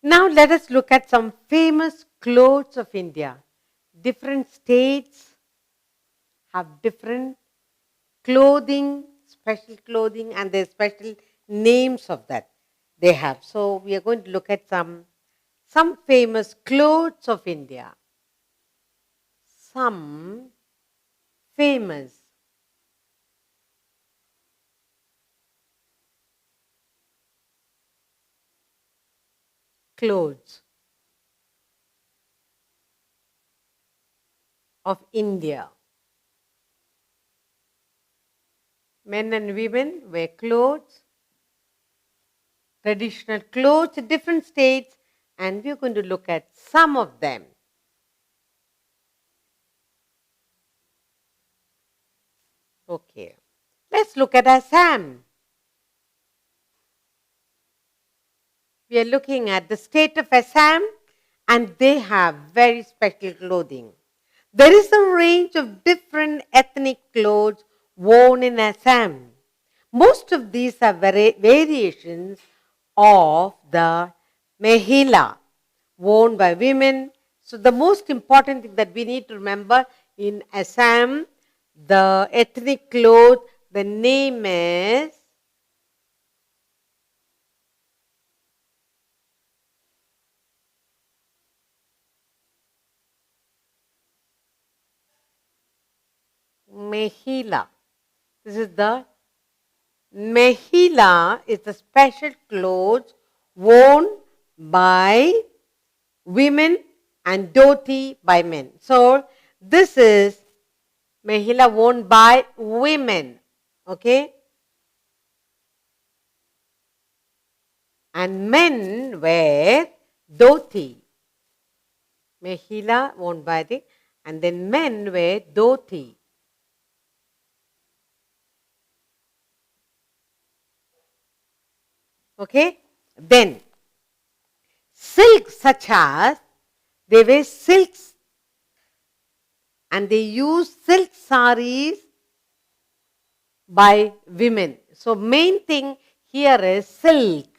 Now let us look at some famous clothes of India. Different states have different clothing, special clothing, and their special names of that they have. So we are going to look at some famous clothes of India. Some famous clothes of India. Men and women wear clothes, traditional clothes in different states, and we're going to look at some of them. Okay, let's look at Assam. We are looking at the state of Assam, and they have very special clothing. There is a range of different ethnic clothes worn in Assam. Most of these are variations of the mehila worn by women. So the most important thing that we need to remember in Assam, the ethnic cloth, the name is mehila. This is the mehila is the special clothes worn by women and dhoti by men. So this is mehila worn by women, okay? And men wear dhoti. Mehila worn by the, and then men wear dhoti. Okay? Then silks such as they wear silks and they use silk saris by women. So main thing here is silk.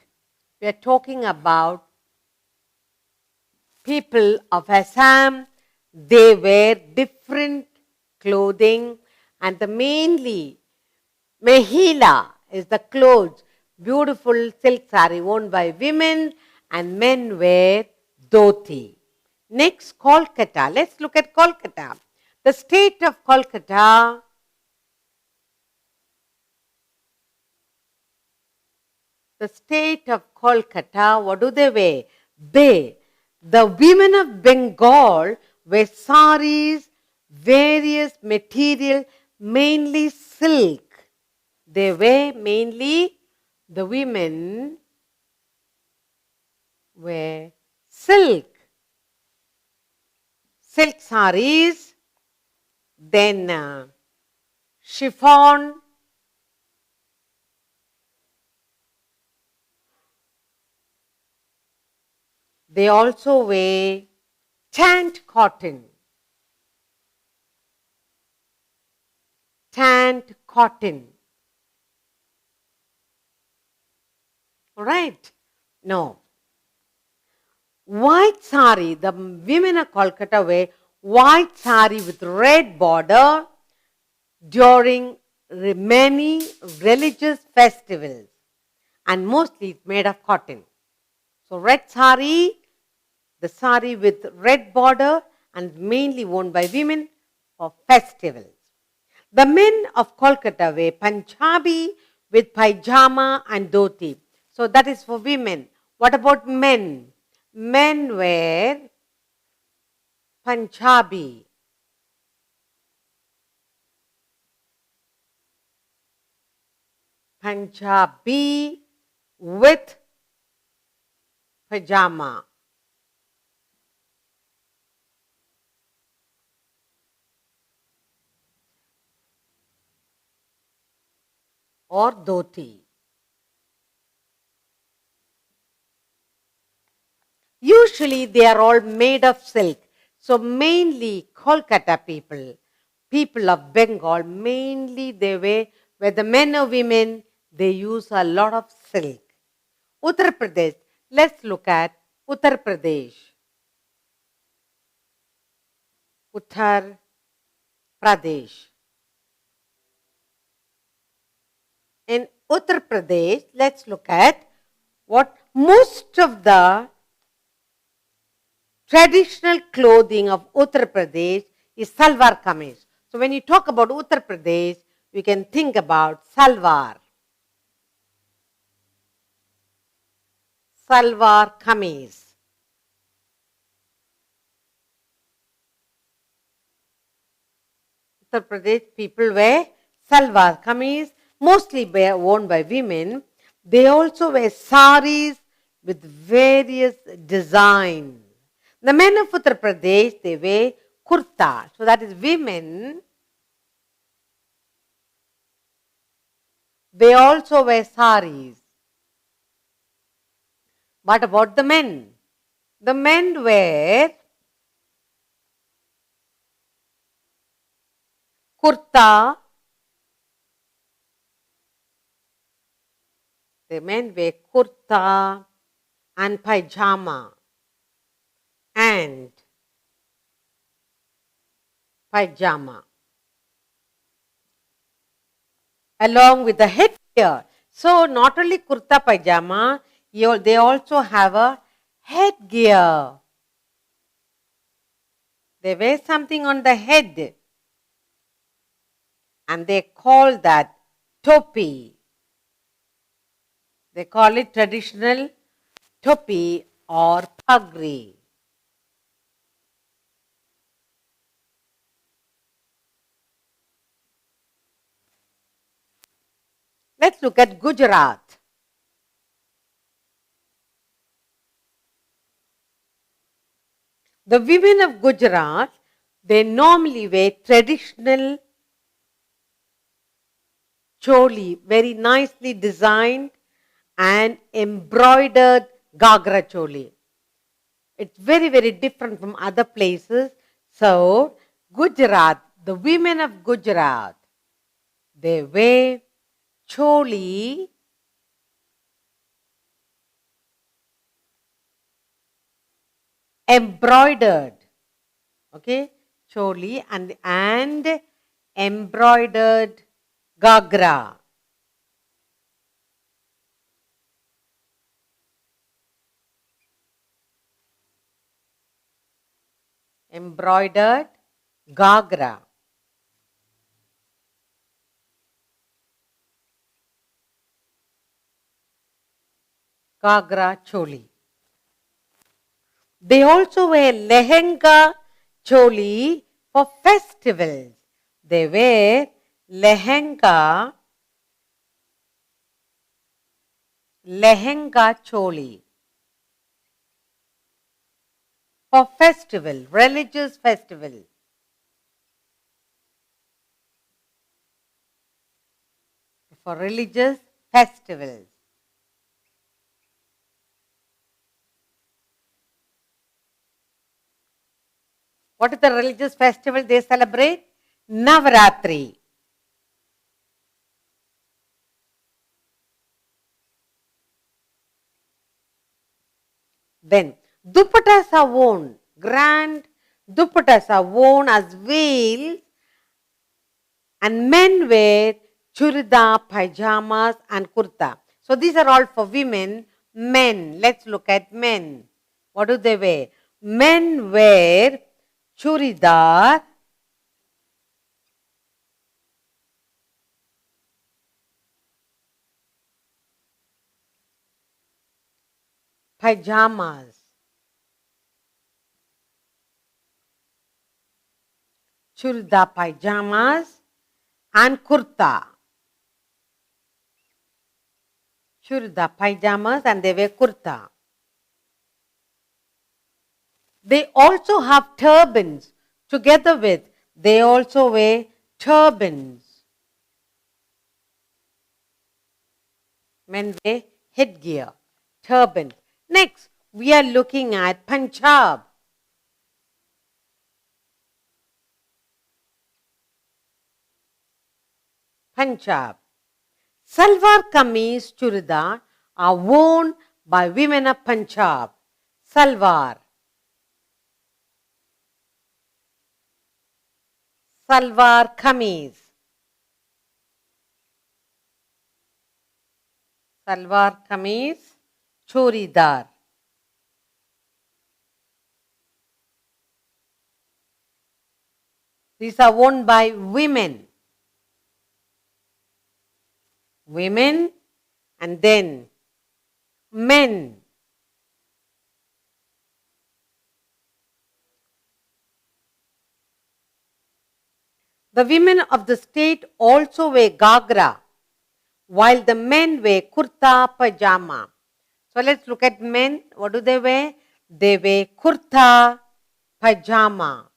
We are talking about people of Assam. They wear different clothing, and the mainly mehila is the clothes, beautiful silk sari worn by women, and men wear dhoti. Next, Kolkata. Let's look at Kolkata. The state of Kolkata what do they wear? The women of Bengal wear saris, various material, mainly silk. They wear mainly, the women wear silk saris, then chiffon, they also wear tanned cotton. Tanned cotton. Alright? No. White sari, the women of Kolkata wear white sari with red border during many religious festivals, and mostly it's made of cotton. So red sari, the sari with red border, and mainly worn by women for festivals. The men of Kolkata wear Punjabi with pajama and dhoti. So that is for women. What about men? Men wear Punjabi. Punjabi with pajama. Or dhoti. Usually they are all made of silk. So mainly Kolkata people of Bengal, mainly they wear, whether men or women, they use a lot of silk. Uttar Pradesh, let's look at Uttar Pradesh. Uttar Pradesh. In Uttar Pradesh, let's look at what most of the traditional clothing of Uttar Pradesh is salwar kameez. So when you talk about Uttar Pradesh, you can think about salwar. Salwar kameez. Uttar Pradesh people wear salwar kameez, mostly worn by women. They also wear saris with various designs. The men of Uttar Pradesh, they wear kurta. So that is women. They also wear saris. What about the men? The men wear kurta. The men wear kurta and pajama. And pajama. Along with the headgear. So not only kurta pajama, they also have a headgear. They wear something on the head. And they call that topi. They call it traditional topi or pagri. Let's look at Gujarat. The women of Gujarat, they normally wear traditional choli, very nicely designed and embroidered gagra choli. It's very, very different from other places. So, Gujarat, the women of Gujarat, they wear choli embroidered. Okay, choli and embroidered gagra. Embroidered gagra. Gagra choli. They also wear lehenga choli for festivals. They wear lehenga choli for festival, religious festival. For religious festivals. What is the religious festival they celebrate? Navaratri. Then, dupattas are worn, grand dupattas are worn as veils, and men wear churidar, pajamas and kurta. So these are all for women. Men, let's look at men. What do they wear? Men wear churidar, pajamas, churidar pajamas and kurta. Churidar pajamas and they wear kurta. They also have turbans. Together with, they also wear turbans. Men wear headgear, turban. Next, we are looking at Punjab. Punjab. Salwar kameez churidar are worn by women of Punjab. salwar. Salwar kameez. Salwar kameez, churidar. These are worn by women. Women and then men. The women of the state also wear gagra, while the men wear kurta pajama. So let's look at men. What do they wear? They wear kurta pajama.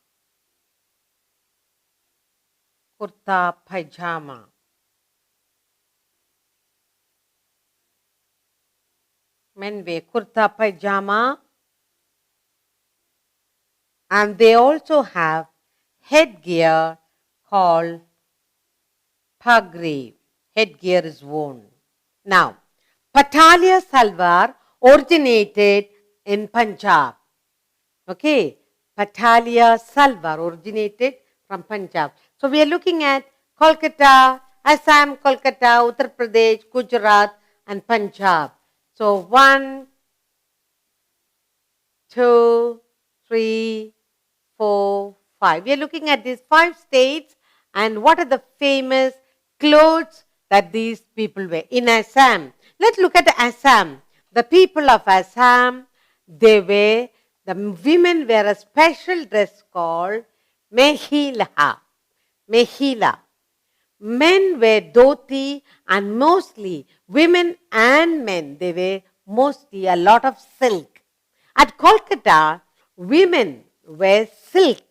Kurta pajama. Men wear kurta pajama, and they also have headgear called pagri. Headgear is worn. Now, Patalia salwar originated in Punjab. Okay, Patalia salwar originated from Punjab. So we are looking at Kolkata, Assam, Kolkata, Uttar Pradesh, Gujarat, and Punjab. So 1, 2, 3, 4, 5. We are looking at these 5 states and what are the famous clothes that these people wear. In Assam, let's look at Assam. The people of Assam, the women wear a special dress called mehila. Mehila. Men wear dhoti and mostly women and men, they wear mostly a lot of silk. At Kolkata, women wear silk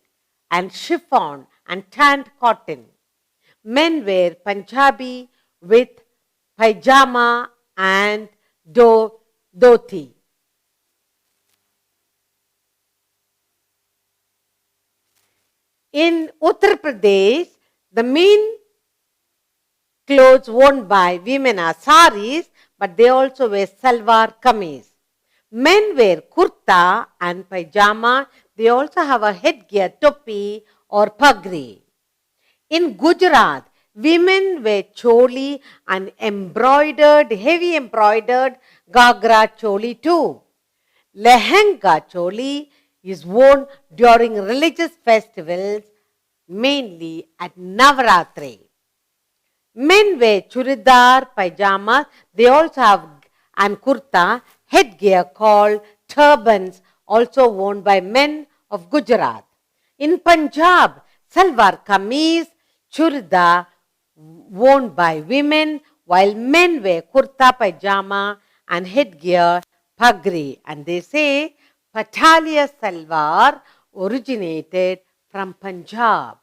and chiffon and tanned cotton. Men wear Punjabi with pajama and dhoti. In Uttar Pradesh, the main clothes worn by women are saris, but they also wear salwar kameez. Men wear kurta and pajama. They also have a headgear, topi or pagri. In Gujarat, women wear choli and heavy embroidered gagra choli too. Lehenga choli is worn during religious festivals, mainly at Navaratri. Men wear churidar, pajamas. They also have and kurta, headgear called turbans, also worn by men of Gujarat. In Punjab, salwar kameez, churidar worn by women, while men wear kurta pajama and headgear pagri. And they say Patalia salwar originated from Punjab.